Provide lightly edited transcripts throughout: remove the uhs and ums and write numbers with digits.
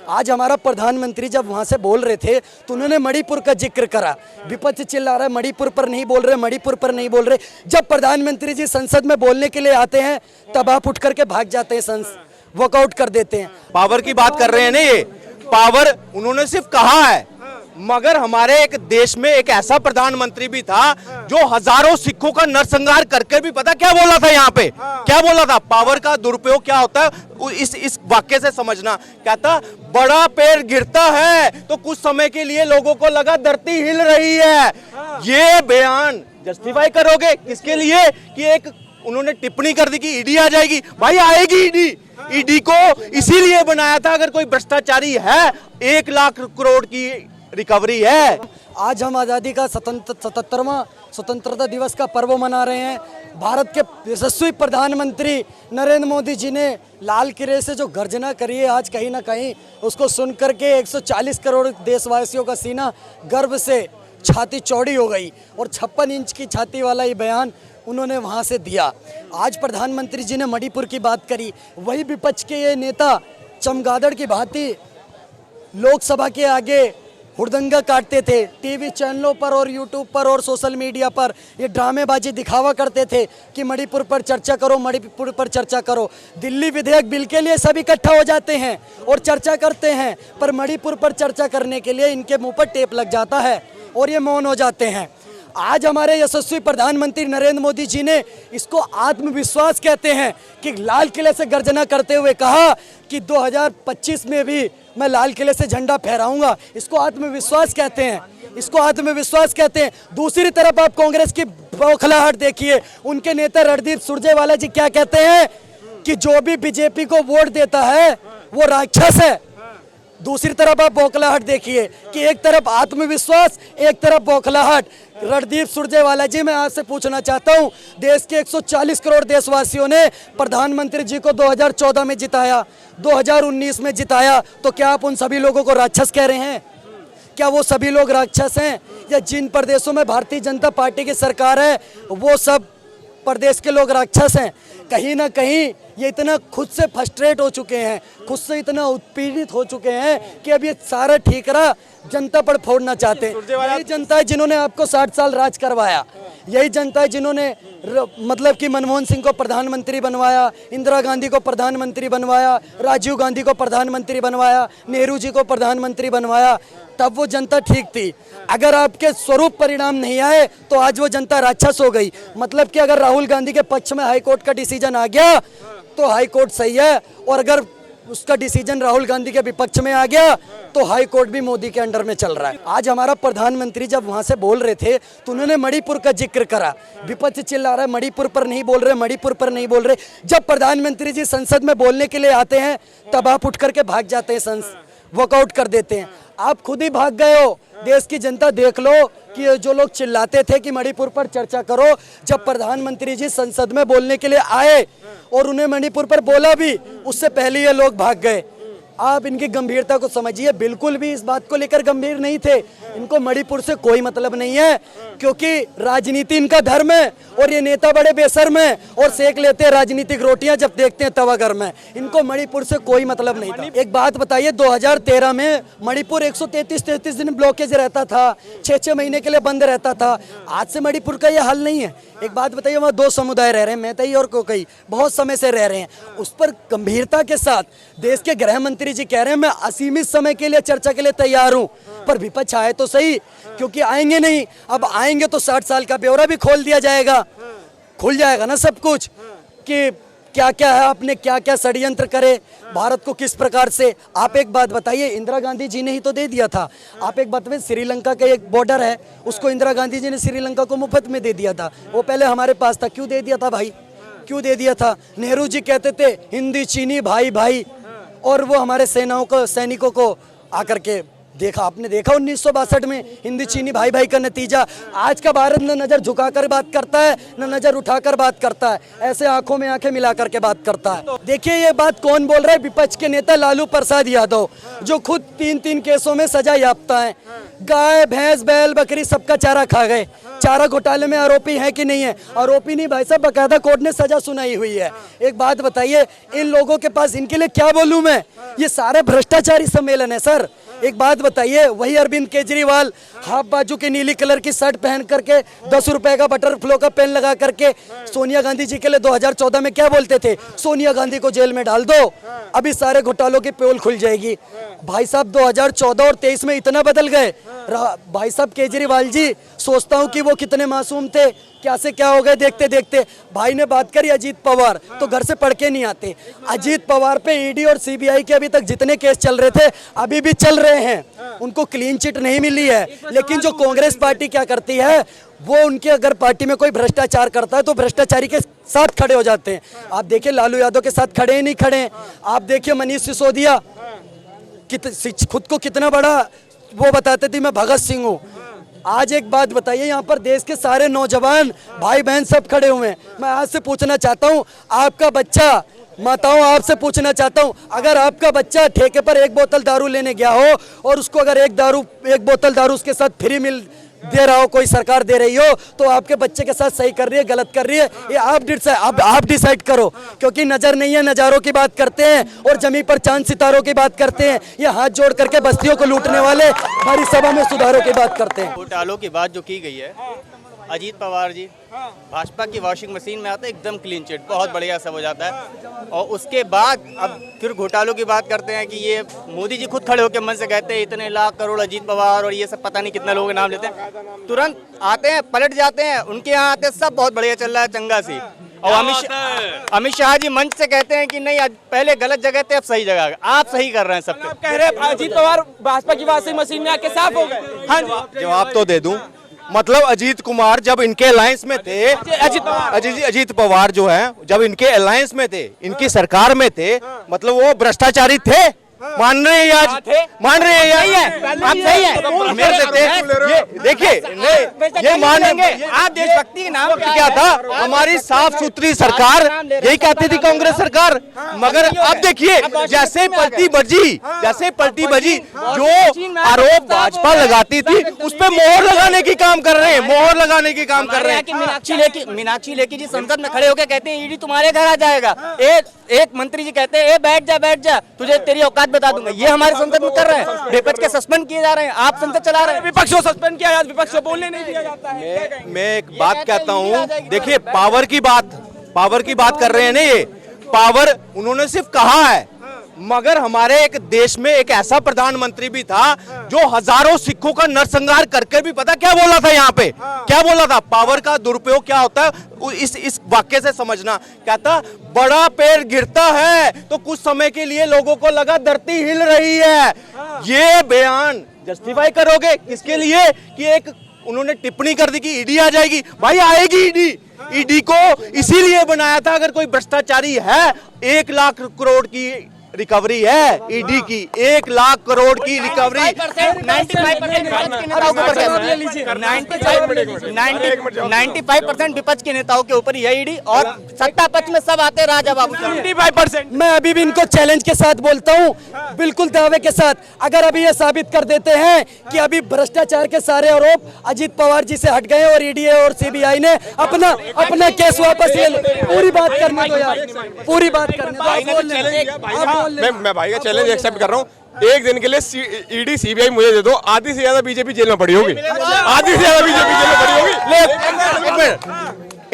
आज हमारा प्रधानमंत्री जब वहाँ से बोल रहे थे तो उन्होंने मणिपुर का जिक्र करा। विपक्ष चिल्ला रहा है मणिपुर पर नहीं बोल रहे, मणिपुर पर नहीं बोल रहे। जब प्रधानमंत्री जी संसद में बोलने के लिए आते हैं तब आप उठ करके भाग जाते हैं, वॉकआउट कर देते हैं। पावर की बात कर रहे हैं ना, ये पावर उन्होंने सिर्फ कहा है, मगर हमारे एक देश में एक ऐसा प्रधानमंत्री भी था जो हजारों सिखों का नरसंहार करके भी पता क्या बोला था यहाँ पे, क्या बोला था? पावर का दुरुपयोग क्या होता है इस वाक्य से समझना। कहता बड़ा पेड़ गिरता है तो कुछ समय के लिए लोगों को लगा धरती हिल रही है। ये बयान जस्टिफाई करोगे किसके लिए कि एक उन्होंने टिप्पणी कर दी कि ईडी आ जाएगी? भाई आएगी ईडी। ईडी को इसीलिए बनाया था अगर कोई भ्रष्टाचारी है 1 लाख करोड़ की रिकवरी है। आज हम आज़ादी का 77वां स्वतंत्रता दिवस का पर्व मना रहे हैं। भारत के यशस्वी प्रधानमंत्री नरेंद्र मोदी जी ने लाल किले से जो गर्जना करी है, आज कहीं ना कहीं उसको सुन करके 140 करोड़ देशवासियों का सीना गर्व से छाती चौड़ी हो गई और 56 इंच की छाती वाला ये बयान उन्होंने वहाँ से दिया। आज प्रधानमंत्री जी ने मणिपुर की बात करी, वही विपक्ष के ये नेता चमगादड़ की भांति लोकसभा के आगे हुड़दंगा काटते थे। टीवी चैनलों पर और यूट्यूब पर और सोशल मीडिया पर ये ड्रामेबाजी दिखावा करते थे कि मणिपुर पर चर्चा करो, मणिपुर पर चर्चा करो। दिल्ली विधेयक बिल के लिए सब इकट्ठा हो जाते हैं और चर्चा करते हैं, पर मणिपुर पर चर्चा करने के लिए इनके मुंह पर टेप लग जाता है और ये मौन हो जाते हैं। आज हमारे यशस्वी प्रधानमंत्री नरेंद्र मोदी जी ने इसको आत्मविश्वास कहते हैं कि लाल किले से गर्जना करते हुए कहा कि 2025 में भी मैं लाल किले से झंडा फहराऊंगा। इसको आत्मविश्वास कहते हैं, इसको आत्मविश्वास कहते हैं। दूसरी तरफ आप कांग्रेस की बौखलाहट देखिए, उनके नेता रणदीप सुरजेवाला जी क्या कहते हैं कि जो भी बीजेपी को वोट देता है वो राक्षस है। दूसरी तरफ आप बौखलाहट देखिए कि एक तरफ आत्मविश्वास, एक तरफ बौखलाहट। रणदीप सुरजेवाला जी, मैं आपसे पूछना चाहता हूं, देश के 140 करोड़ देशवासियों ने प्रधानमंत्री जी को 2014 में जिताया, 2019 में जिताया, तो क्या आप उन सभी लोगों को राक्षस कह रहे हैं? क्या वो सभी लोग राक्षस हैं? या जिन प्रदेशों में भारतीय जनता पार्टी की सरकार है वो सब प्रदेश के लोग राक्षस हैं? कहीं ना कहीं ये इतना खुद से फ्रस्ट्रेट हो चुके हैं, खुद से इतना उत्पीड़ित हो चुके हैं कि अब ये सारा ठीकरा जनता पर फोड़ना चाहते हैं। यही जनता है जिन्होंने आपको 60 साल राज करवाया, यही जनता है जिन्होंने मतलब कि मनमोहन सिंह को प्रधानमंत्री बनवाया, इंदिरा गांधी को प्रधानमंत्री बनवाया, राजीव गांधी को प्रधानमंत्री बनवाया, नेहरू जी को प्रधानमंत्री बनवाया। तब वो जनता ठीक थी। अगर आपके स्वरूप परिणाम नहीं आए तो आज वो जनता राक्षस हो गई। मतलब कि अगर राहुल गांधी के पक्ष में हाई कोर्ट का डिसीजन आ गया तो हाई कोर्ट सही है, और अगर उसका डिसीजन राहुल गांधी के विपक्ष में आ गया तो हाई कोर्ट भी मोदी के अंडर में चल रहा है। आज हमारा प्रधानमंत्री जब वहाँ से बोल रहे थे तो उन्होंने मणिपुर का जिक्र करा। विपक्ष चिल्ला रहा है मणिपुर पर नहीं बोल रहे, मणिपुर पर नहीं बोल रहे। जब प्रधानमंत्री जी संसद में बोलने के लिए आते हैं तब आप उठ करके भाग जाते हैं, वॉकआउट कर देते हैं। आप खुद ही भाग गए हो। देश की जनता देख लो कि जो लोग चिल्लाते थे कि मणिपुर पर चर्चा करो, जब प्रधानमंत्री जी संसद में बोलने के लिए आए और उन्हें मणिपुर पर बोला भी, उससे पहले ये लोग भाग गए। आप इनकी गंभीरता को समझिए, बिल्कुल भी इस बात को लेकर गंभीर नहीं थे। इनको मणिपुर से कोई मतलब नहीं है, क्योंकि राजनीति इनका धर्म है और ये नेता बड़े बेशर्म हैं और सेक लेते हैं राजनीतिक रोटियां जब देखते हैं तवा गर्म है। इनको मणिपुर से कोई मतलब नहीं था। एक बात बताइए, 2013 में मणिपुर 133 दिन ब्लॉकेज रहता था, 6 महीने के लिए बंद रहता था। आज से मणिपुर का ये हाल नहीं है। एक बात बताइए, वहाँ 2 समुदाय रह रहे हैं, मैतई और कोकई, बहुत समय से रह रहे हैं। उस पर गंभीरता के साथ देश के गृह मंत्री जी कह रहे हैं मैं असीमित समय के लिए चर्चा के लिए तैयार हूं, पर विपक्ष आए तो सही, क्योंकि आएंगे नहीं। अब आएंगे तो 60 साल का ब्यौरा भी खोल दिया जाएगा, खुल जाएगा ना सब कुछ कि क्या क्या है, आपने क्या क्या षड्यंत्र करे, भारत को किस प्रकार से। आप एक बात बताइए, इंदिरा गांधी जी ने ही तो दे दिया था। आप एक बात में, श्रीलंका का एक बॉर्डर है, उसको इंदिरा गांधी जी ने श्रीलंका को मुफ्त में दे दिया था। वो पहले हमारे पास था, क्यों दे दिया था भाई, क्यों दे दिया था? नेहरू जी कहते थे हिंदी चीनी भाई भाई, और वो हमारे सेनाओं को, सैनिकों को आकर के देखा, आपने देखा 1962 में हिंदी चीनी भाई भाई का नतीजा। आज का भारत न नजर झुकाकर बात करता है न नजर उठाकर बात करता है, ऐसे आंखों में आंखें मिलाकर के बात करता है। देखिए ये बात कौन बोल रहा है? विपक्ष के नेता लालू प्रसाद यादव, जो खुद 3-3 केसों में सजा याफ्ता है। गाय भैंस बैल बकरी सबका चारा खा गए। चारा घोटाले में आरोपी है कि नहीं है? आरोपी नहीं भाई साहब, बकायदा कोर्ट ने सजा सुनाई हुई है। एक बात बताइए, इन लोगों के पास इनके लिए क्या बोलूं मैं? ये सारे भ्रष्टाचारी सम्मेलन है सर। एक बात बताइए, वही अरविंद केजरीवाल हाफ बाजू की नीली कलर की शर्ट पहन करके 10 रुपए का बटरफ्लो का पेन लगा करके सोनिया गांधी जी के लिए 2014 में क्या बोलते थे? सोनिया गांधी को जेल में डाल दो, अभी सारे घोटालों की पोल खुल जाएगी। भाई साहब 2014 और 23 में इतना बदल गए भाई साहब। केजरीवाल जी, सोचता हूँ कि वो कितने मासूम थे, क्या से क्या हो गए देखते देखते। भाई ने बात करी अजीत पवार, तो घर से पढ़ के नहीं आते। अजीत पवार पे ईडी और सीबीआई के अभी तक जितने केस चल रहे थे अभी भी चल रहे हैं, उनको क्लीन चिट नहीं मिली है। लेकिन जो कांग्रेस पार्टी क्या करती है, वो उनके अगर पार्टी में कोई भ्रष्टाचार करता है तो भ्रष्टाचारी के साथ खड़े हो जाते हैं। आप देखिए लालू यादव के साथ खड़े ही नहीं खड़े। आप देखिए मनीष सिसोदिया खुद को कितना बड़ा वो बताते थे, मैं भगत सिंह हूँ। आज एक बात बताइए, यहाँ पर देश के सारे नौजवान भाई बहन सब खड़े हुए हैं। मैं आज से पूछना चाहता हूँ, आपका बच्चा, माताओं आपसे पूछना चाहता हूँ, अगर आपका बच्चा ठेके पर 1 बोतल दारू लेने गया हो और उसको अगर एक बोतल दारू उसके साथ फ्री मिल दे रहा हो, कोई सरकार दे रही हो, तो आपके बच्चे के साथ सही कर रही है गलत कर रही है, ये आप डिसाइड करो। क्योंकि नजर नहीं है, नजारों की बात करते हैं और जमीन पर चांद सितारों की बात करते हैं। ये हाथ जोड़ करके बस्तियों को लूटने वाले हमारी सभा में सुधारों की बात करते हैं। घोटालों की बात जो की गई है, अजीत पवार जी भाजपा की वॉशिंग मशीन में आते एकदम क्लीन चिट, बहुत बढ़िया सब हो जाता है। और उसके बाद अब फिर घोटालों की बात करते हैं कि ये मोदी जी खुद खड़े होकर मन से कहते हैं इतने लाख करोड़ अजीत पवार और ये सब पता नहीं कितने लोगों के नाम लेते हैं, तुरंत आते हैं पलट जाते हैं, उनके यहाँ आते हैं सब बहुत बढ़िया चल रहा है चंगा सी। और अमित शाह जी मंच से कहते हैं कि नहीं पहले गलत जगह थे अब सही जगह, आप सही कर रहे हैं सब। आप कह रहे हैं अजीत पवार भाजपा की वॉशिंग मशीन में आके साफ हो गए। हाँ जी, जवाब तो दे दूं। मतलब अजीत कुमार जब इनके अलायंस में थे, अजीत पवार जो है जब इनके अलायंस में थे, इनकी सरकार में थे, मतलब वो भ्रष्टाचारी थे। मान रहे हैं आज, मान रहे हैं यार, आप सही है मेरे से ये देखिए, ये मानेंगे आप देशभक्ति के नाम क्या था? हमारी साफ सुथरी सरकार यही कहती थी कांग्रेस सरकार। मगर अब देखिए जैसे पलटी बजी जो आरोप भाजपा लगाती थी उस पे मोहर लगाने की काम कर रहे हैं, मोहर लगाने की काम कर रहे हैं। मीनाक्षी लेखी जी संसद में खड़े होकर कहते हैं ईडी तुम्हारे घर आ जाएगा। एक मंत्री जी कहते हैं बैठ जा तुझे तेरी औकात बता दूंगा। ये हमारे संसद में कर रहे हैं, विपक्ष के सस्पेंड किए जा रहे हैं, आप संसद चला रहे हैं। विपक्ष को सस्पेंड किया जाता है, विपक्ष को बोलने नहीं दिया जाता है। मैं एक बात कहता हूँ, देखिए पावर की बात कर रहे हैं ना, ये पावर उन्होंने सिर्फ कहा है, मगर हमारे एक देश में एक ऐसा प्रधानमंत्री भी था जो हजारों सिखों का नरसंहार करके भी पता क्या बोला था यहाँ पे, क्या बोला था? पावर का दुरुपयोग क्या होता है इस वाक्य से समझना। कहता बड़ा पेड़ गिरता है तो कुछ समय के लिए लोगों को लगा धरती हिल रही है। ये बयान जस्टिफाई करोगे किसके लिए? कि एक उन्होंने टिप्पणी कर दी कि ईडी आ जाएगी। भाई आएगी ईडी को इसीलिए बनाया था, अगर कोई भ्रष्टाचारी है 1 लाख करोड़ की रिकवरी है ईडी की, 1 लाख करोड़ की रिकवरी। 95% विपक्ष के नेताओं के ऊपर यह ईडी और सत्ता पक्ष में सब आते राजा बाबू। 75%। मैं अभी भी इनको चैलेंज के साथ बोलता हूँ, बिल्कुल दावे के साथ, अगर अभी ये साबित कर देते हैं कि अभी भ्रष्टाचार के सारे आरोप अजीत पवार जी से हट गए और ईडी और सीबीआई ने अपना केस वापस ले, पूरी बात करने दो यार, पूरी बात करने दो। मैं भाई का चैलेंज एक्सेप्ट कर रहा हूँ, एक दिन के लिए ईडी सीबीआई मुझे दे दो, आधी से ज्यादा बीजेपी जेल में पड़ी होगी, आधी से ज्यादा बीजेपी जेल में पड़ी होगी।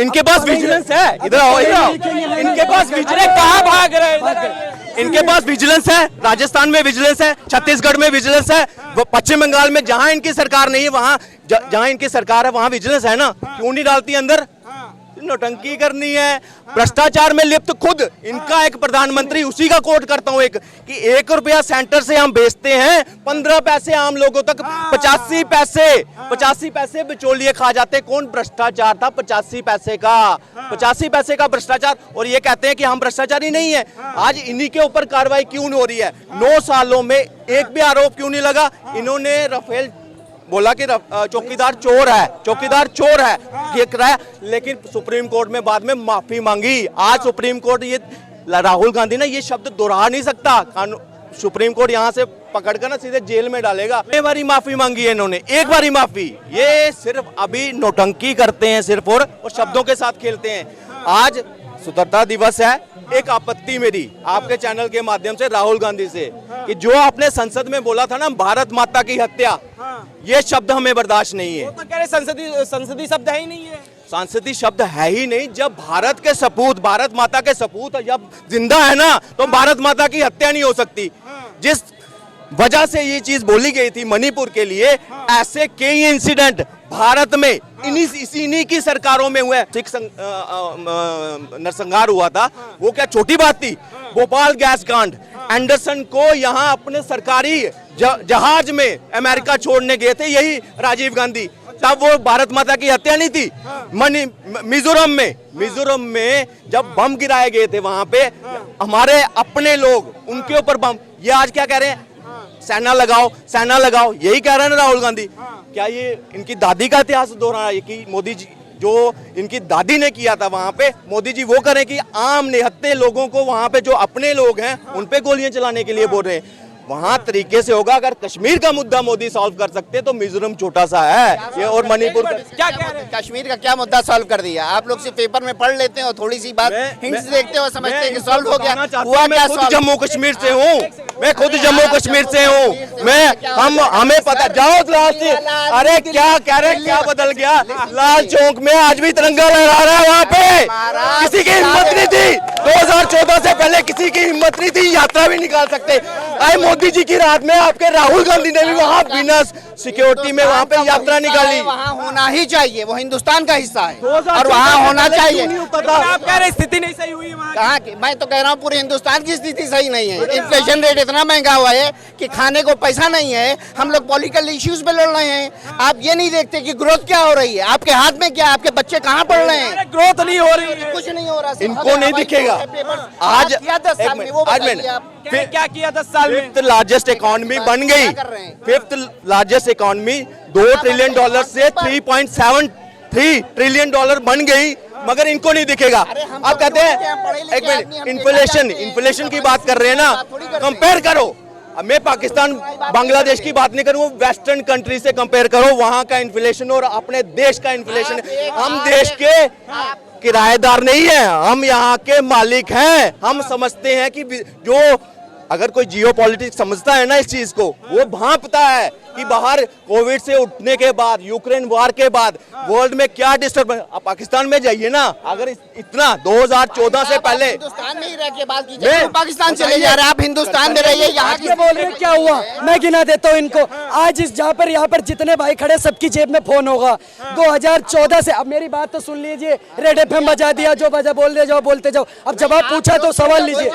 इनके पास विजिलेंस है, इधर आओ, इनके पास विजिलेंस, कहाँ भाग रहे हैं? इनके पास विजिलेंस है, राजस्थान में विजिलेंस है, छत्तीसगढ़ में विजिलेंस है, पश्चिम बंगाल में जहां इनकी सरकार नहीं है, वहां जहां इनकी सरकार है वहां विजिलेंस है ना, क्यों नहीं डालती अंदर? नौटंकी करनी है, भ्रष्टाचार में लिप्त खुद इनका एक प्रधानमंत्री, उसी का कोट करता हूं एक, कि 1 रुपया सेंटर से हम बेचते हैं, 15 पैसे आम लोगों तक, 85 पैसे बिचौलिए खा जाते। कौन भ्रष्टाचार था 85 पैसे का, 85 पैसे का भ्रष्टाचार, और ये कहते हैं कि हम भ्रष्टाचारी नहीं है। आज इन्हीं के ऊपर कार्रवाई क्यों नहीं हो रही है? 9 सालों में एक भी आरोप क्यों नहीं लगा? इन्होंने राफेल बोला कि चौकीदार चोर है, चौकीदार चोर है, ये कराया, लेकिन सुप्रीम कोर्ट में बाद में माफी मांगी। आज सुप्रीम कोर्ट, ये राहुल गांधी ना ये शब्द दोहरा नहीं सकता, सुप्रीम कोर्ट यहाँ से पकड़कर ना सीधे जेल में डालेगा। एक बारी माफी मांगी है इन्होंने, एक बारी माफी। ये सिर्फ अभी नौटंकी करते हैं सिर्फ, और शब्दों के साथ खेलते हैं। आज स्वतंत्रता दिवस है, एक आपत्ति मेरी आपके चैनल के माध्यम से राहुल गांधी से, कि जो आपने संसद में बोला था ना भारत माता की हत्या, ये शब्द हमें बर्दाश्त नहीं है। तो कह रहे संसदीय शब्द है ही नहीं है, सांसदीय शब्द है ही नहीं। जब भारत के सपूत, भारत माता के सपूत जब जिंदा है ना, तो भारत माता की हत्या नहीं हो सकती। जिस वजह से ये चीज बोली गई थी मणिपुर के लिए, ऐसे कई इंसिडेंट भारत में इन्हीं की सरकारों में हुए। सिख नरसंहार हुआ था, वो क्या छोटी बात थी? भोपाल गैस कांड, एंडरसन को यहाँ अपने सरकारी जहाज में अमेरिका छोड़ने गए थे यही राजीव गांधी, तब वो भारत माता की हत्या नहीं थी। मिजोरम में जब बम गिराए गए थे, वहां पे हमारे अपने लोग, उनके ऊपर बम, ये आज क्या कह रहे हैं? सेना लगाओ, सेना लगाओ, यही कह रहे हैं राहुल गांधी। क्या ये इनकी दादी का इतिहास दोहरा है कि मोदी जी जो इनकी दादी ने किया था वहां पे, मोदी जी वो करें कि आम निहत्थे लोगों को वहां पे जो अपने लोग हैं उन पे गोलियां चलाने के लिए बोल रहे हैं? वहां तरीके से होगा। अगर कश्मीर का मुद्दा मोदी सॉल्व कर सकते तो मिजोरम छोटा सा है ये, और मणिपुर क्या कह रहे हैं? कश्मीर का क्या मुद्दा सॉल्व कर दिया? आप लोग सिर्फ पेपर में पढ़ लेते हैं और थोड़ी सी बात हिंट्स देखते हो, समझते हैं कि सॉल्व हो गया। हुआ मैं क्या? खुद जम्मू कश्मीर से हूँ, मैं खुद जम्मू कश्मीर से हूँ, हमें पता। जाओ लाल, अरे क्या कह रहे, क्या बदल गया? लाल चौक में आज भी तिरंगा लहरा रहा है, वहाँ पे किसी की हिम्मत नहीं थी। 2014 से पहले किसी की हिम्मत नहीं थी यात्रा भी निकाल सकते। अरे मोदी जी की रात में आपके राहुल गांधी ने भी वहाँ बिना सिक्योरिटी में वहाँ पे यात्रा निकाली। वहाँ होना ही चाहिए, वो हिंदुस्तान का हिस्सा है और वहाँ होना चाहिए। आप कह रहे स्थिति नहीं सही हुई वहाँ? कहाँ की? मैं तो कह रहा हूँ पूरे हिंदुस्तान की स्थिति सही नहीं है। इन्फ्लेशन रेट इतना महंगा हुआ है कि खाने को पैसा नहीं है। हम लोग पॉलिटिकल इश्यूज पे लड़ रहे हैं। आप ये नहीं देखते कि ग्रोथ क्या हो रही है? आपके हाथ में क्या? आपके बच्चे कहाँ पढ़ रहे हैं? ग्रोथ नहीं हो रही है, कुछ नहीं हो रहा। इनको नहीं दिखेगा। आज क्या 10 साल में वो बताइए आप। फिर क्या किया 10 साल में? फिफ्थ लार्जेस्ट इकोनॉमी बन गई, कर रहे हैं? फिफ्थ लार्जेस्ट इकोनॉमी $2 ट्रिलियन से $3.73 ट्रिलियन बन गई, मगर इनको नहीं दिखेगा। आप कहते हैं एक मिनट, इन्फ्लेशन की बात कर रहे हैं ना, कंपेयर करो। अब मैं पाकिस्तान बांग्लादेश की बात नहीं करूँ, वेस्टर्न कंट्री से कंपेयर करो, वहां का इन्फ्लेशन और अपने देश का इन्फ्लेशन। हम देश के किराएदार नहीं है, हम यहाँ के मालिक हैं। हम समझते हैं कि जो अगर कोई जियोपॉलिटिक्स समझता है ना इस चीज को, वो भांपता है कि बाहर कोविड से उठने के बाद, यूक्रेन वॉर के बाद वर्ल्ड में क्या डिस्टर्ब। आप पाकिस्तान में जाइए ना, अगर इतना 2014 से पहले हिंदुस्तान में ही रह के बात कीजिए। पाकिस्तान चले जा रहे हैं, आप हिंदुस्तान में रहिए। यहाँ ये बोल रहे हैं क्या हुआ? मैं गिना देता हूँ इनको। आज इस यहाँ पर जितने भाई खड़े, सबकी जेब में फोन होगा। 2014 से, अब मेरी बात तो सुन लीजिए, रेड FM बजा दिया, जो बजा बोल दे जाओ, बोलते जाओ। अब जवाब पूछा तो सवाल लीजिए।